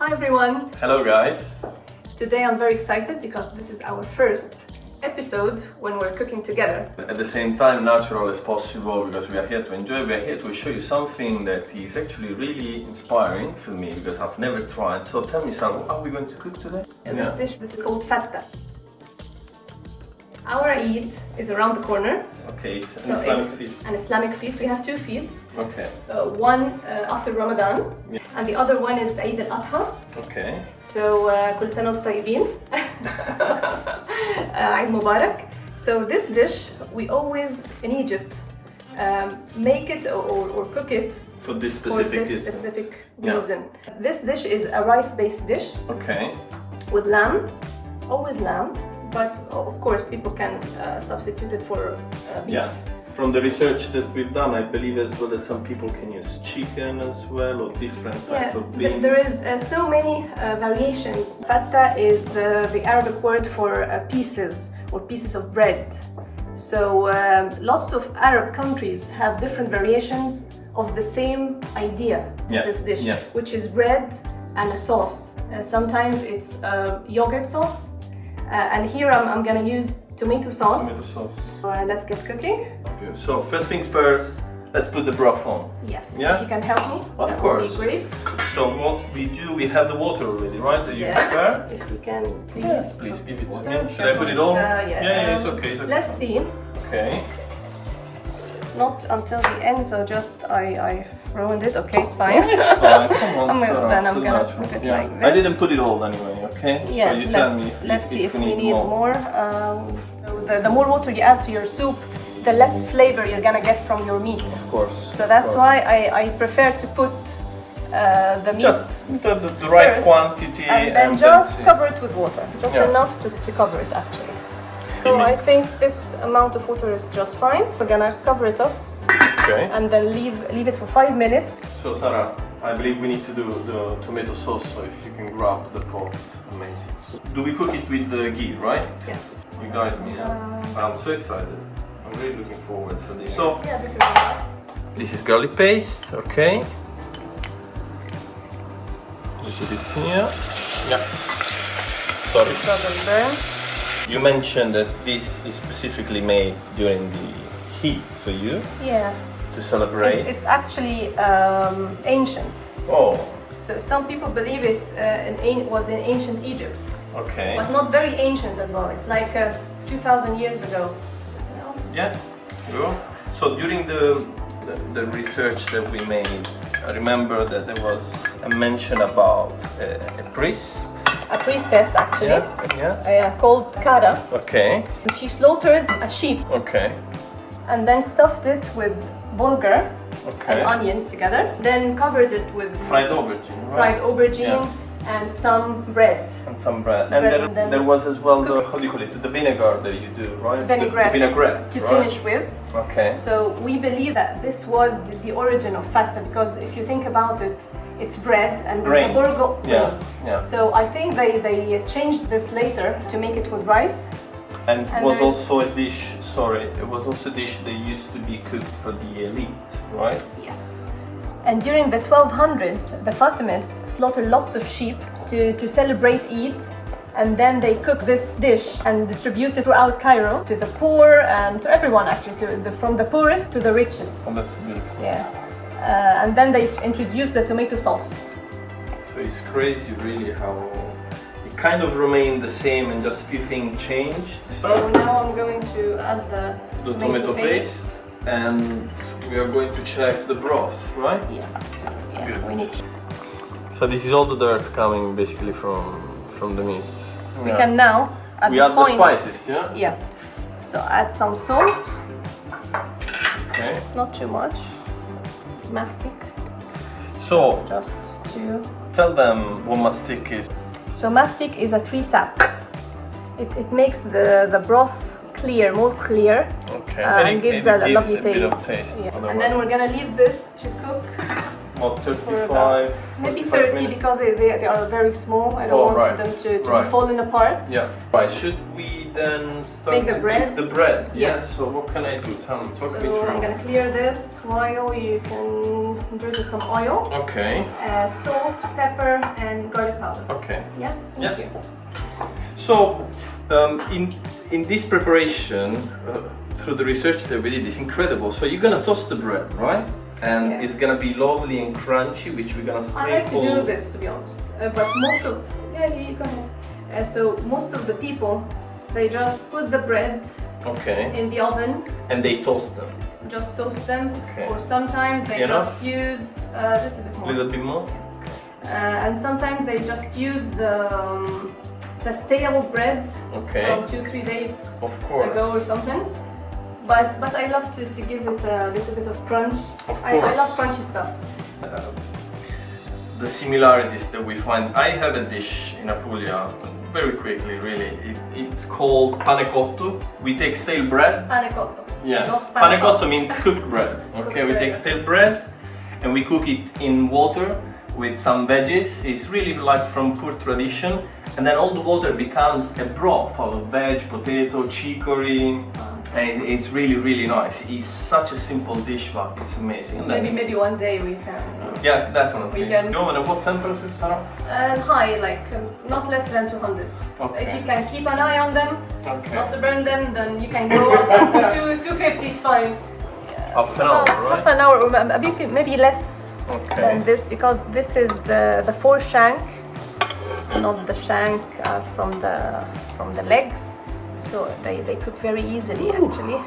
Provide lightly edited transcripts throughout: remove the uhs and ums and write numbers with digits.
Hi everyone! Hello guys! Today I'm very excited because this is our first episode when we're cooking together. At the same time, natural as possible because we are here to enjoy, we are here to show you something that is actually really inspiring for me because I've never tried. So tell me, Sarah, what are we going to cook today? This is called Fattah. Our Eid is around the corner. Okay, it's an Islamic feast. An Islamic feast. We have two feasts. Okay. One after Ramadan, and the other one is Eid al Adha. Okay. So كل سنة وانتم طيبين. Eid MUBARAK. So this dish we always in Egypt make it or cook it for this specific reason. This dish is a rice-based dish. Okay. With lamb, always lamb. But of course, people can substitute it for beef. Yeah. From the research that we've done, I believe as well that some people can use chicken as well or different types of beans. There is so many variations. Fattah is the Arabic word for pieces or pieces of bread. So lots of Arab countries have different variations of the same idea of this dish, which is bread and a sauce. Sometimes it's yogurt sauce. And here I'm gonna use tomato sauce. Let's get cooking. So first things first, let's put the broth on. Yes. Yeah? If you can help me. Of course. Would be great. So what we do, we have the water already, right? Are you prepared? If you can, please. Yes, please give it to me. Should I put it on? Yeah, it's okay. It's okay. Let's see. Okay. Not until the end, so just I ruined it. Okay, it's fine. It's fine. Come on, then I'm gonna put it like this. I didn't put it all anyway, okay? Yeah, so you tell me let's see if we need more. So the more water you add to your soup, the less flavor you're gonna get from your meat. Of course. So that's why I prefer to put the meat just the right first, quantity and then just cover it with water. Just enough to cover it actually. So I think this amount of water is just fine. We're gonna cover it up. Okay. And then leave it for 5 minutes. So Sarah, I believe we need to do the tomato sauce, so if you can grab the pot, amazing. Do we cook it with the ghee, right? Yes. You guys, I'm so excited. I'm really looking forward for this. So, this is garlic paste, okay. Put it here. Yeah. Sorry. Doesn't burn. You mentioned that this is specifically made during the heat for you. Yeah. To celebrate. It's actually ancient. Oh. So some people believe it was in ancient Egypt. Okay. But not very ancient as well. It's like 2,000 years ago. Yeah. Cool. So during the research that we made, I remember that there was a mention about a priest. A priestess actually. Yeah. Called Kara. Okay. She slaughtered a sheep. Okay. And then stuffed it with bulgur and onions together. Then covered it with fried aubergine, right? Fried aubergine and some bread. And there was as well the, how do you call it, the vinegar that you do, right? Vinaigrette. The vinaigrette, to finish with. Okay. So we believe that this was the origin of Fattah because if you think about it, it's bread and grains. The bulgur grains. Yeah. So I think they changed this later to make it with rice. And it was also a dish, it was also a dish that used to be cooked for the elite, right? Yes. And during the 1200s, the Fatimids slaughtered lots of sheep to celebrate Eid. And then they cooked this dish and distributed throughout Cairo to the poor and to everyone actually, from the poorest to the richest. Oh, that's beautiful. Yeah. And then they introduced the tomato sauce. So it's crazy really how kind of remained the same and just few things changed. So now I'm going to add the tomato paste and we are going to check the broth, right? Yes. Yeah, we need to. So this is all the dirt coming basically from the meat. We can now add the spices, yeah? Yeah. So add some salt. Okay. Not too much. Mastic. So just to tell them what mastic is. So mastic is a tree sap. It makes the broth clear, more clear. Okay. And gives a lovely taste. Bit of taste. Yeah. And then we're gonna leave this to cook. About 35, maybe 30 minutes. Because they are very small. I don't want them to be falling apart. Yeah. Right. Should we then start make the bread? The bread. Yeah. So what can I do? Tell me. Talk me through. So I'm gonna clear this while you can drizzle some oil. Okay. Salt, pepper, and garlic powder. Okay. Yeah. Thank you. So, in this preparation, through the research that we did, it's incredible. So you're gonna toast the bread, right? And Yes. it's gonna be lovely and crunchy, which we're gonna sprinkle. I like to do this, to be honest. But most of you go ahead. So most of the people, they just put the bread in the oven. And they toast them. Just toast them. Okay. Or sometimes they just use a little bit more. Little bit more. And sometimes they just use the stale bread from 2-3 days ago or something. But I love to give it a little bit of crunch. I love crunchy stuff. The similarities that we find. I have a dish in Apulia, very quickly really. It's called panecotto. We take stale bread. Panecotto. Yes. Not Panecotto means cooked bread. Okay, we take stale bread and we cook it in water with some veggies. It's really like from poor tradition. And then all the water becomes a broth of veg, potato, chicory. And it's really, really nice. It's such a simple dish, but it's amazing. Maybe one day we can. Yeah, definitely. We can. At what temperature, Sarah? High, like not less than 200. Okay. If you can keep an eye on them, Okay. not to burn them, then you can go up to 250 is fine. Half an hour, right? Half an hour, or maybe less than this, because this is the 4 shank, not the shank from the legs. So they cook very easily actually.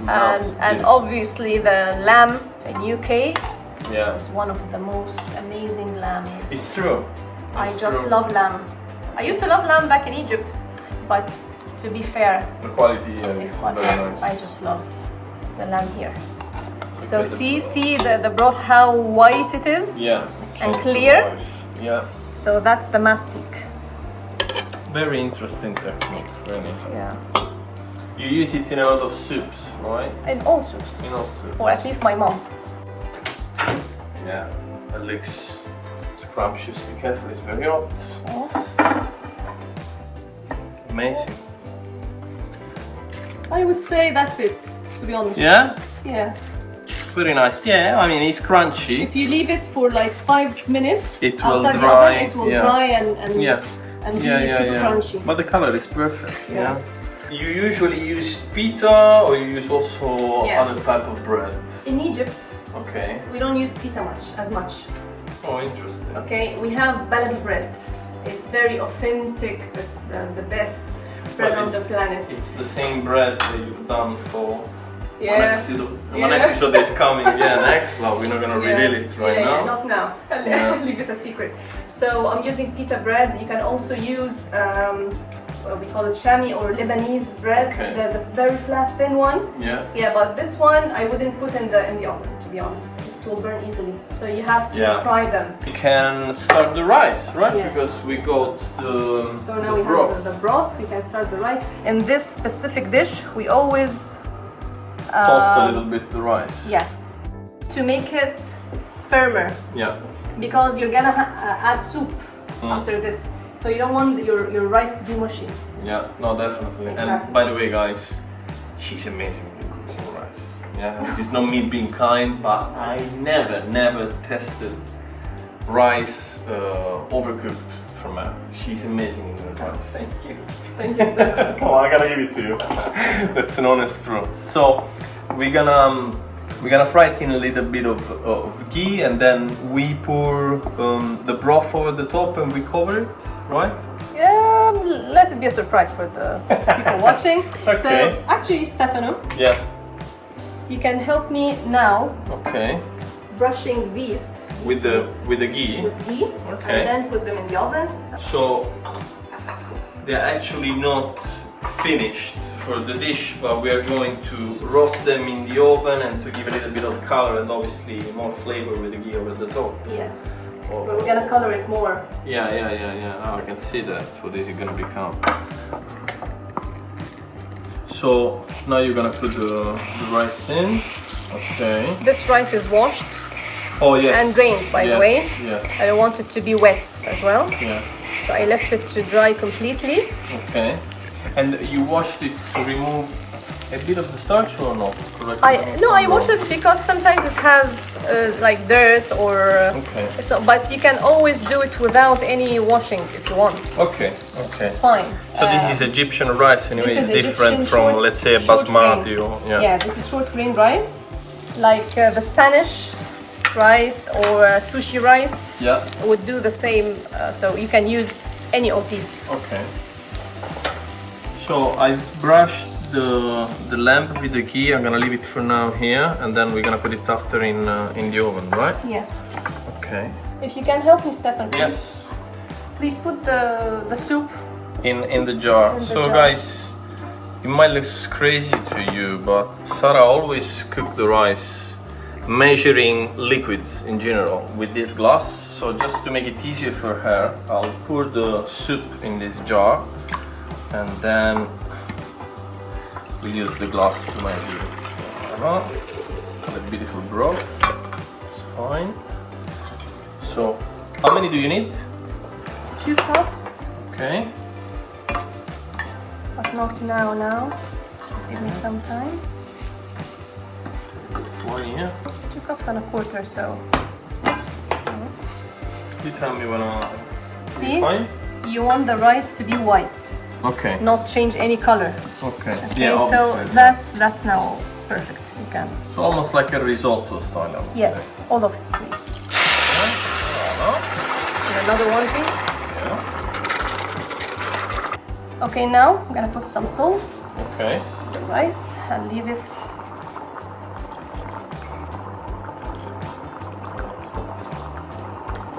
And obviously the lamb in UK is one of the most amazing lambs. It's true. I just love lamb. I used to love lamb back in Egypt, but to be fair, the quality is very nice. I just love the lamb here. So see the broth, how white it is. Yeah. And clear. Yeah. So that's the mastic. Very interesting technique, really. Yeah. You use it in a lot of soups, right? In all soups. In all soups. Or at least my mom. Yeah, that looks scrumptious. Be careful, it's very hot. Oh. Amazing. Yes. I would say that's it, to be honest. Yeah? Yeah. Very nice. Yeah, I mean, it's crunchy. If you leave it for like 5 minutes it will outside dry. the oven, it will dry and be super crunchy. But the color is perfect. Yeah. You usually use pita, or you use also other type of bread? In Egypt, we don't use pita as much. Oh, interesting. Okay, we have baladi bread. It's very authentic. It's the best bread on the planet. It's the same bread that you've done for one episode is coming. Next, well, we're not gonna reveal it right now. Not now. I'll leave it a secret. So I'm using pita bread. You can also use we call it shami or Lebanese bread, the very flat, thin one. Yes. Yeah, but this one I wouldn't put in the oven, to be honest. It will burn easily. So you have to fry them. You can start the rice, right? Yes. Because we got the So now we have the broth. We can start the rice. In this specific dish, we always toast a little bit the rice. Yeah. To make it firmer. Yeah. Because you're gonna add soup after this. So you don't want your rice to be mushy. Yeah, no, definitely. Exactly. And by the way, guys, she's amazing with cooking rice. Yeah, this is not me being kind, but I never tested rice overcooked from her. She's amazing with rice. Thank you. Thank you, Stefan. Come on, I gotta give it to you. That's an honest truth. So we're gonna fry it in a little bit of ghee, and then we pour the broth over the top and we cover it, right? Yeah, let it be a surprise for the people watching. Okay. So actually, Stefano, you can help me now. Okay. Brushing these with the ghee. With ghee, okay. And then put them in the oven. So they're actually not finished for the dish, but we are going to roast them in the oven and to give a little bit of color and obviously more flavor with the ghee over the top. Yeah. But we're gonna color it more. Yeah. Oh, I can see that. What is it gonna become? So now you're gonna put the rice in. Okay. This rice is washed. Oh yes. And drained, by the way. Yes. I don't want it to be wet as well. Yeah. So I left it to dry completely. Okay. And you washed it to remove a bit of the starch or not? I wash it because sometimes it has like dirt or Okay. so, but you can always do it without any washing if you want. Okay. It's fine. So this is Egyptian rice anyway. this It's is different Egyptian from short- let's say a short basmati grain. or Yeah, this is short grain rice, like the Spanish rice or sushi rice Yeah. would do the same. So you can use any of these. Okay. So I brushed the lamp with the ghee. I'm gonna leave it for now here, and then we're gonna put it after in the oven, right? Yeah. Okay. If you can help me, Stefan, please. Yes. Please put the soup. In the jar. In the So jar. guys, it might look crazy to you, but Sarah always cook the rice measuring liquids in general with this glass. So just to make it easier for her, I'll pour the soup in this jar, and then we use the glass to measure it. Voilà. And a beautiful broth. It's fine. So, how many do you need? 2 cups, Okay. but not now. Just give me some time. One here. 2 cups and a quarter, so. You tell me when I. See? Fine. You want the rice to be white, Okay. not change any color. Okay. Okay, Yeah. so Obviously. that's now perfect. You can. So almost like a risotto style. I would Yes, say. all of it, please. Voilà. And another one, please. Yeah. Okay, now I'm gonna put some salt Okay. on the rice and leave it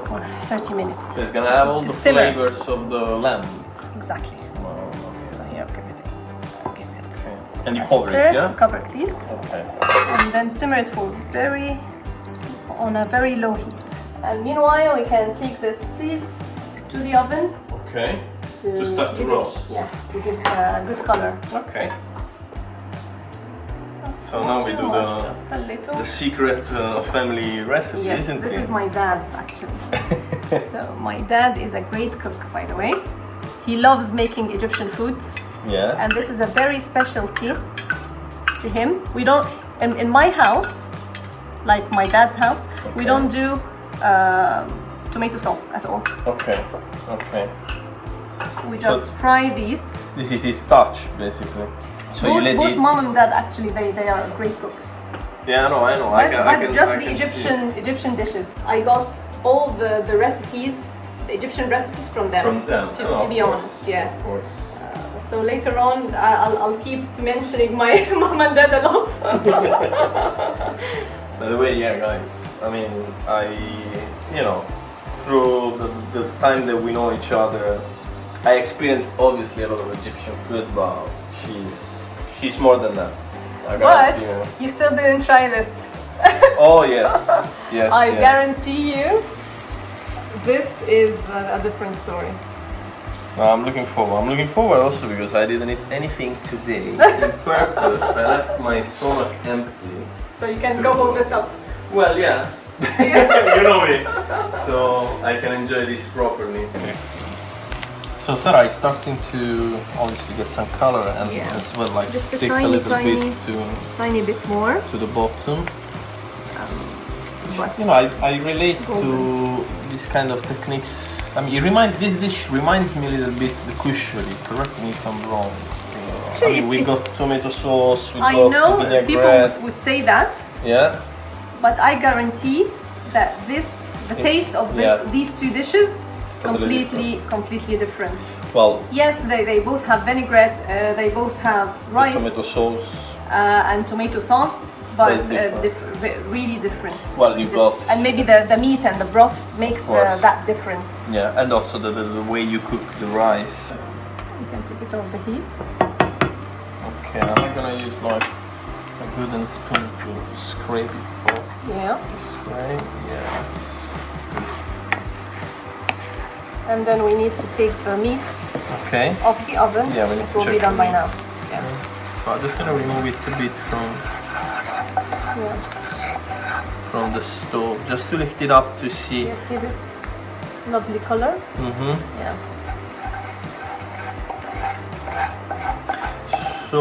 for 30 minutes. So it's gonna have all to the simmer. flavors of the lamb. Exactly. Wow. So here, give it. Okay. And you a cover stir. it, yeah? Cover it, please. Okay. And then simmer it for on a very low heat. And meanwhile, we can take this, please, to the oven Okay. To start to give roast. it, yeah, to give it a good color. Okay. So Not now we too do much, just a little. the secret family recipe, Yes, isn't this it? is my dad's actually. So my dad is a great cook, by the way. He loves making Egyptian food, Yeah. and this is a very specialty to him. We don't, in my house, like my dad's house, we Okay. don't do tomato sauce at all. Okay. Okay. We So- just fry these. This is his touch, basically. So you let both it. mom and dad actually, they are great cooks. Yeah, I know. I But just I the can Egyptian dishes. I got all the recipes, the Egyptian recipes from them. From them. To, Oh, to of be course, honest, yeah. Of course. So later on, I'll keep mentioning my mom and dad a lot. By the way, yeah, guys. I mean, through the time that we know each other, I experienced obviously a lot of Egyptian food, but she's more than that. I But guarantee you. you still didn't try this. Oh yes, yes. I yes. guarantee you, this is a different story. No, I'm looking forward. I'm looking forward also because I didn't eat anything today. On purpose, I left my stomach empty. So you can go hold this up. Well, yeah. You know me. So I can enjoy this properly. So Sarah is starting to obviously get some color and Yeah. as well like Just a stick a tiny, little tiny- bit Tiny bit more. to the bottom. But You know, I relate to this kind of techniques. I mean, this dish reminds me a little bit the kushari. Correct me if I'm wrong. I mean, we got tomato sauce. We I got know people vinaigrette. would say that, Yeah. but I guarantee that the taste of these two dishes Totally completely different. Well, Yes, they both have vinaigrette, they both have rice tomato sauce. and tomato sauce, but That's different. really different. Well, you got. And maybe the meat and the broth makes course. that difference. Yeah, and also the way you cook the rice. You can take it off the heat. Okay, I'm gonna use like a wooden spoon to scrape it off Yeah. this way. Yeah. And then we need to take the meat Okay. off the oven. Yeah, we need it to will be check done the by meat. now. Yeah. So I'm just gonna remove it a bit Yeah. from the stove, just to lift it up to see. You see this lovely color? Mm-hmm. Yeah. So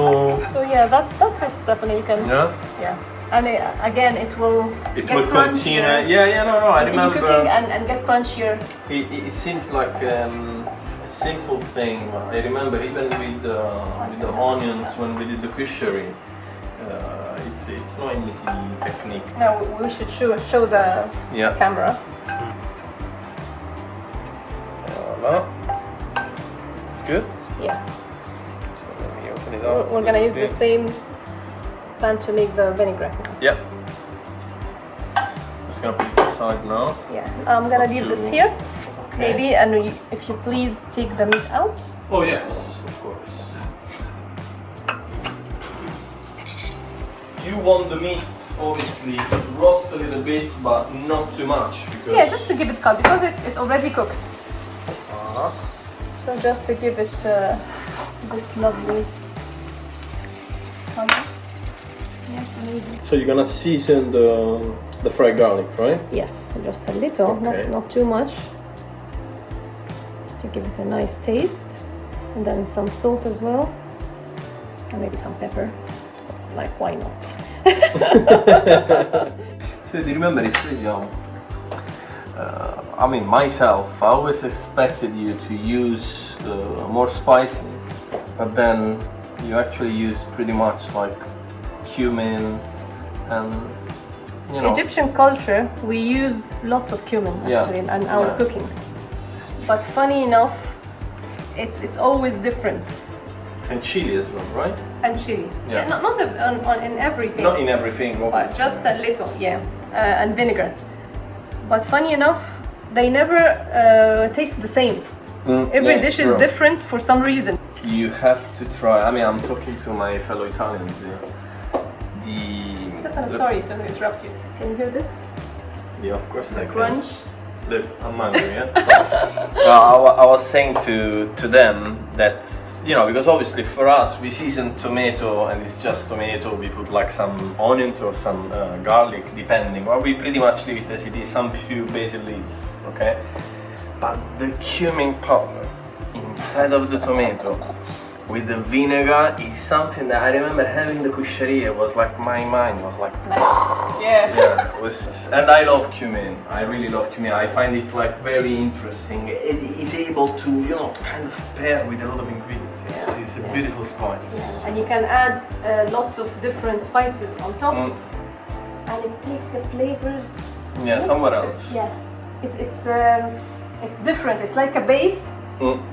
So yeah, that's it, Stephanie. You can. Yeah. And again, it will It get will crunchier. continue. Yeah, no. I Continue remember. cooking and get crunchier. It seems like a simple thing. I remember even with the onions when we did the kushari. It's not an easy technique. No, we should show the camera. Voilà. It's good. Yeah. So let me open it up. We're gonna use the same pan to make the vinaigrette. Yeah. Just gonna put it aside now. Yeah. I'm gonna leave this here. Okay. Maybe, and if you please take the meat out. Oh yes, of course. You want the meat obviously to roast a little bit, but not too much because. Yeah, just to give it cut because it's already cooked. Uh-huh. So just to give it this lovely color. Yes, amazing. So you're gonna season the fried garlic, right? Yes, just a little, Okay. not too much, to give it a nice taste, and then some salt as well, and maybe some pepper. Like, why not? So do you remember it's crazy how? I mean, myself, I always expected you to use more spices, but then you actually use pretty much like cumin and Egyptian culture, we use lots of cumin actually in our cooking. But funny enough, it's always different. And chili as well, right? And chili. Yeah. Not in everything. Not in everything, But obviously. just a little, and vinegar. But funny enough, they never taste the same. Every dish is different for some reason. You have to try. I mean, I'm talking to my fellow Italians here. Stefan, sorry to interrupt you. Can you hear this? Yeah, of course I can. Crunch. Look, I'm hungry, I was saying to them that, because obviously for us, we season tomato and it's just tomato. We put like some onions or some garlic, depending. Or we pretty much leave it as it is, some few basil leaves, okay? But the cumin powder inside of the tomato with the vinegar is something that I remember having the kushari. It was like my mind was like, Yeah. It was, and I love cumin. I really love cumin. I find it like very interesting. It is able to, kind of pair with a lot of ingredients. It's a beautiful spice. Yeah. And you can add lots of different spices on top, and it takes the flavors. Yeah, somewhere else. Yeah, it's different. It's like a base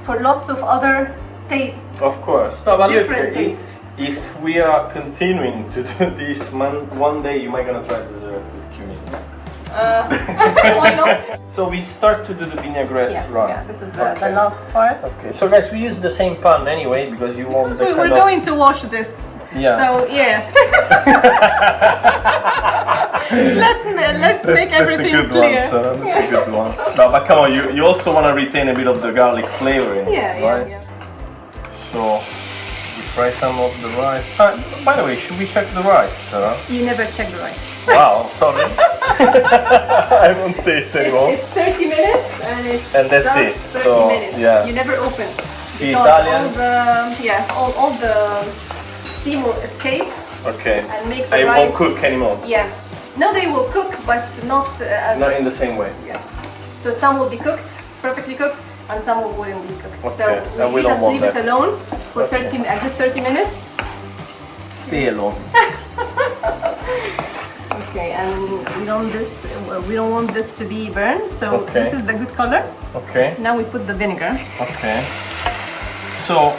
for lots of other tastes. Of course. No, but different look, tastes. if we are continuing to do this, one day you might gonna try dessert with cumin. Why not? So we start to do the vinaigrette, right? Yeah, this is the last part. Okay, so guys, we use the same pan anyway because you want the we're going to wash this. Yeah. So let's make everything clear. That's a good one. No, but come on, you also want to retain a bit of the garlic flavor in it, right? Yeah. So we fry some of the rice. By the way, should we check the rice, Sarah? You never check the rice. Wow, sorry. I won't say it anymore. It's 30 minutes and that's just it. 30 So, minutes. yeah. You never open. The Because Italians. all the steam will escape. Okay. And make the I rice. won't cook anymore. Yeah. No, they will cook, but not as. Not in the same way. Yeah. So some will be cooked, perfectly cooked, and some wouldn't be cooked. Okay. So And we just don't want leave that. it alone for a good 30 minutes. Stay alone. Okay, and we don't want this to be burned. So Okay. this is the good color. Okay. Now we put the vinegar. Okay. So,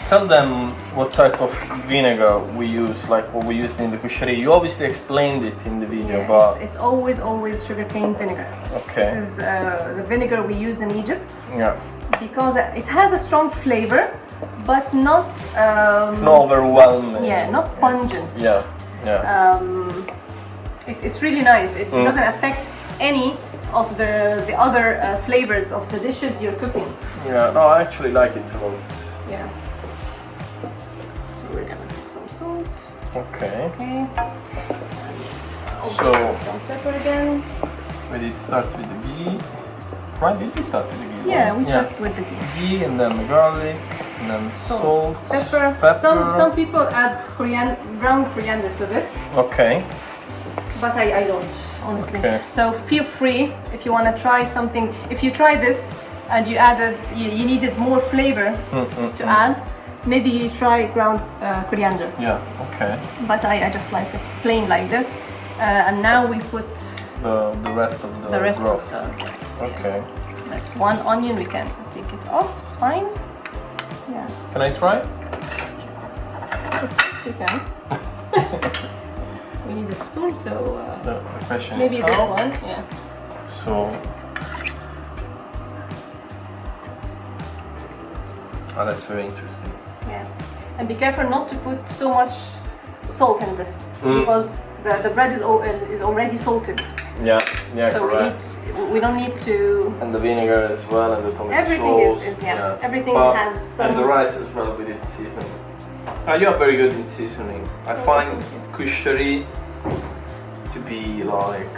tell them what type of vinegar we use, like what we used in the kushari. You obviously explained it in the video, but It's always sugarcane vinegar. okay. This is the vinegar we use in Egypt Yeah. because it has a strong flavor, but not. It's not overwhelming. Yeah, not pungent. Yeah. Yeah. It's really nice. It doesn't affect any of the other flavors of the dishes you're cooking. Yeah. No, I actually like it a lot. Yeah. So we're gonna put some salt. Okay. Okay. So Some pepper again. we did start with the ghee. Right? Did we start with the ghee? Yeah, we start with the ghee. Ghee and then the garlic. And then salt, pepper. Some people add ground coriander to this. Okay. But I don't, honestly. Okay. So feel free if you want to try something. If you try this and you added, you needed more flavor to add, maybe you try ground coriander. Yeah. Okay. But I just like it plain like this. And now we put the rest of the broth. Okay. Yes. There's one onion. We can take it off. It's fine. Yeah. Can I try? Yes, you can. We need a spoon, so The question maybe is this how? one. Yeah. So. Oh, that's very interesting. Yeah. And be careful not to put so much salt in this because the bread is already salted. Yeah. Yeah. So correct. we don't need to. And the vinegar as well, and the tomato Everything sauce. is everything has some. And the rice as well with its seasoning. You are very good in seasoning. I find kushari to be like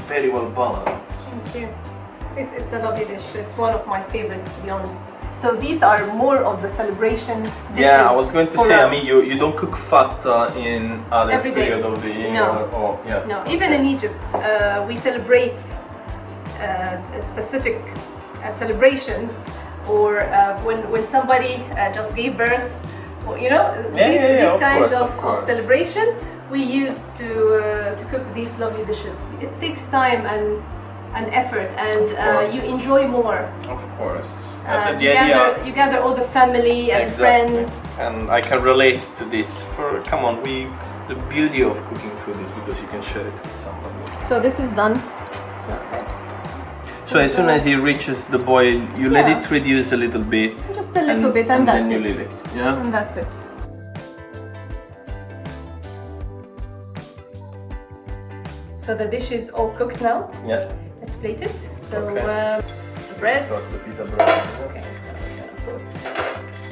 very well balanced. Thank you. It's a lovely dish. It's one of my favorites, to be honest. So these are more of the celebration dishes. Yeah, I was going to say. us. I mean, you don't cook Fattah in other Every day. period of the year. No. Yeah. No, even in Egypt, we celebrate specific celebrations, or when somebody just gave birth, or, you know, these kinds of celebrations. We used to cook these lovely dishes. It takes time and effort, and you enjoy more. Of course. You gather all the family and friends. And I can relate to this. The beauty of cooking food is because you can share it with somebody. So this is done. So as soon as it reaches the boil, you let it reduce a little bit. Just a little bit, and that's then you it. leave it. Yeah. And that's it. So the dish is all cooked now. Yeah. Let's plate it. So Okay. the bread. Start the pita bread. Okay, so we're gonna put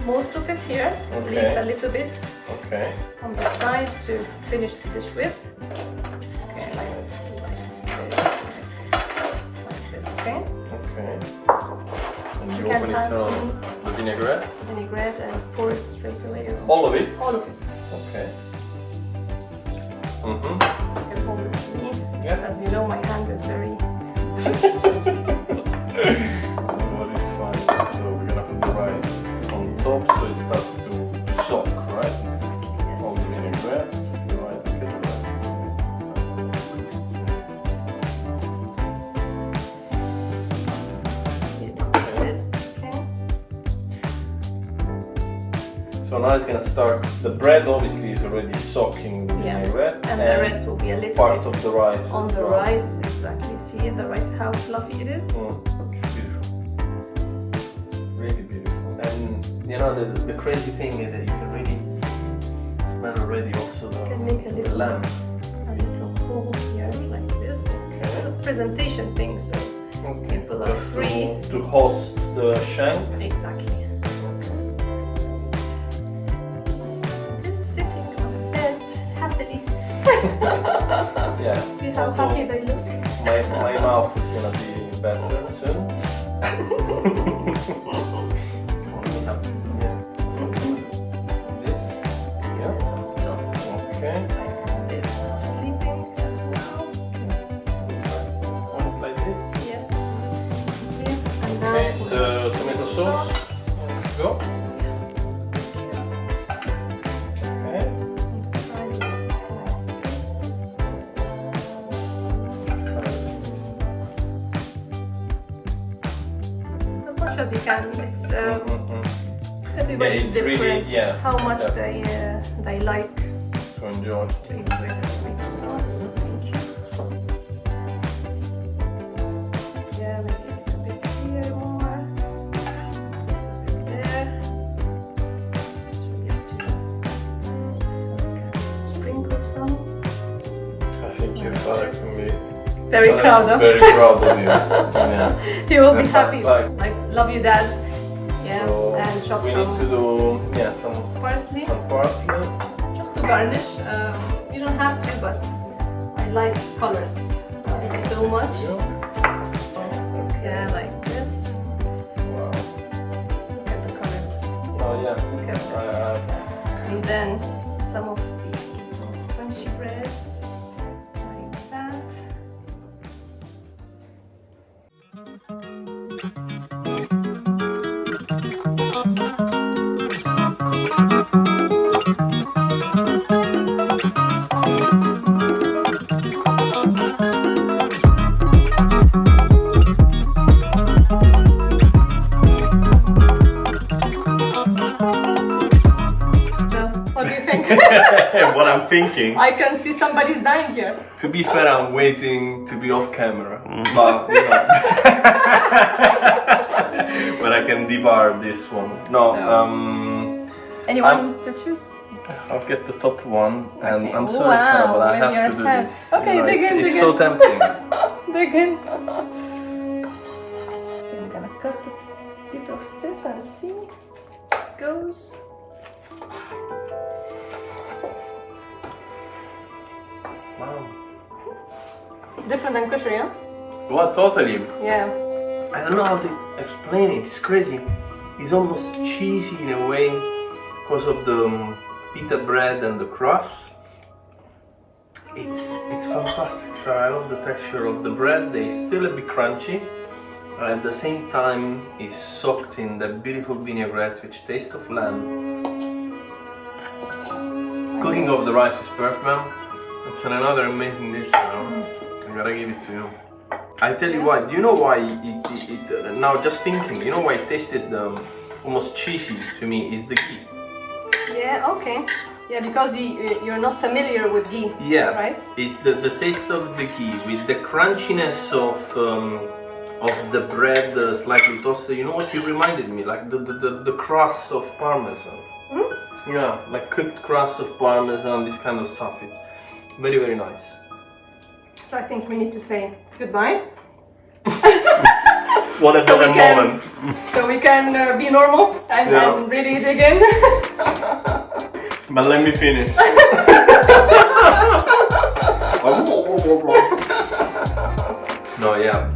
most of it here. Okay. Leave a little bit Okay. on the side to finish the dish with. Okay, like this. Okay. Okay. And you can open it pass on the vinaigrette. Vinaigrette and pour it straight away. All of it. All of it. Okay. You can hold this to me. Yeah. As you know, my hand is very. What is fine. So we're gonna put the rice on top so it starts to soak, right? Yes. All the vinaigrette. Right. Okay, the rice. This. Okay. So now it's gonna start. The bread obviously is already soaking the vinaigrette, And the rest will be a little part bit of the rice on as the well. rice. Exactly. See the rice, how fluffy it is. It's beautiful. Really beautiful. And you know the crazy thing is that you can really smell already also You can make a the little, lamb. hole here like this. Okay. A presentation thing, so people are Just free. to host the shank. Exactly. Just sitting on the bed happily. Yeah. See how happy they look. My mouth is gonna be better soon. This. Yeah. This on top. Okay. This sleeping as well. One like this. Yes. And now Okay. The tomato sauce. Go. Okay. As much as you can. It's everybody's it's different. really- yeah, how much yeah. they like To enjoy. to eat with the tomato sauce. Thank you. Yeah, maybe a little bit here more. A little bit there. It's really up to you. So we can sprinkle some. I think your father can be Very proud of. very proud of you. Yeah. He will be Yeah, happy. like- Like, love you, Dad. Yeah, So and chop we some need to do some parsley parsley. just to garnish. You don't have to, but I like colors so much. Okay, like this. Wow. Look at the colors. And then some of these little crunchy breads, like that. What I'm thinking. I can see somebody's dying here. To be fair, I'm waiting to be off camera, but you know, but I can devour this one. No, anyone to choose? I'll get the top one, and Okay. I'm sorry, Farah, but I have to do hand. this. Okay, You know, dig in, it's dig so in. tempting. Dig in. I'm gonna cut a bit of this and see how it goes. Wow. Different than kosher, yeah? Well, totally. Yeah. I don't know how to explain it. It's crazy. It's almost cheesy in a way because of the pita bread and the crust. It's fantastic. So I love the texture of the bread. They're still a bit crunchy. At the same time, it's soaked in the beautiful vinaigrette, which tastes of lamb. Cooking of the rice is perfect. It's another amazing dish. I gotta give it to you. I tell you why. Do you know why it now just thinking, you know why it tasted almost cheesy to me is the ghee. Yeah, okay. Yeah, because you're not familiar with ghee. Yeah, right? It's the taste of the ghee with the crunchiness of the bread slightly toasted. You know what you reminded me? Like the crust of parmesan. Mm-hmm. Yeah, like cooked crust of parmesan, this kind of stuff. It's very, very nice. So I think we need to say goodbye. What a better moment. So we can be normal and really dig in. But let me finish. No, yeah.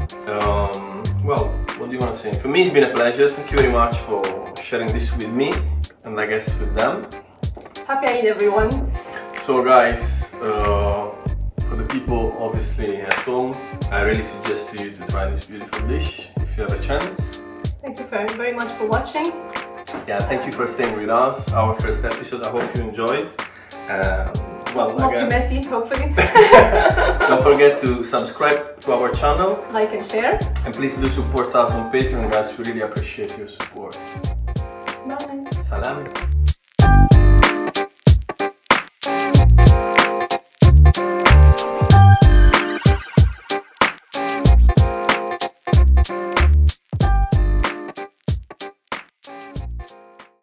Well, what do you want to say? For me, it's been a pleasure. Thank you very much for sharing this with me and I guess with them. Happy Eid, everyone. So, guys, for the people obviously at home, I really suggest to you to try this beautiful dish if you have a chance. Thank you very much for watching. Yeah, thank you for staying with us. Our first episode. I hope you enjoyed. Well, not too messy, hopefully. Don't forget to subscribe to our channel. Like and share. And please do support us on Patreon, guys. We really appreciate your support. Bye. Salam.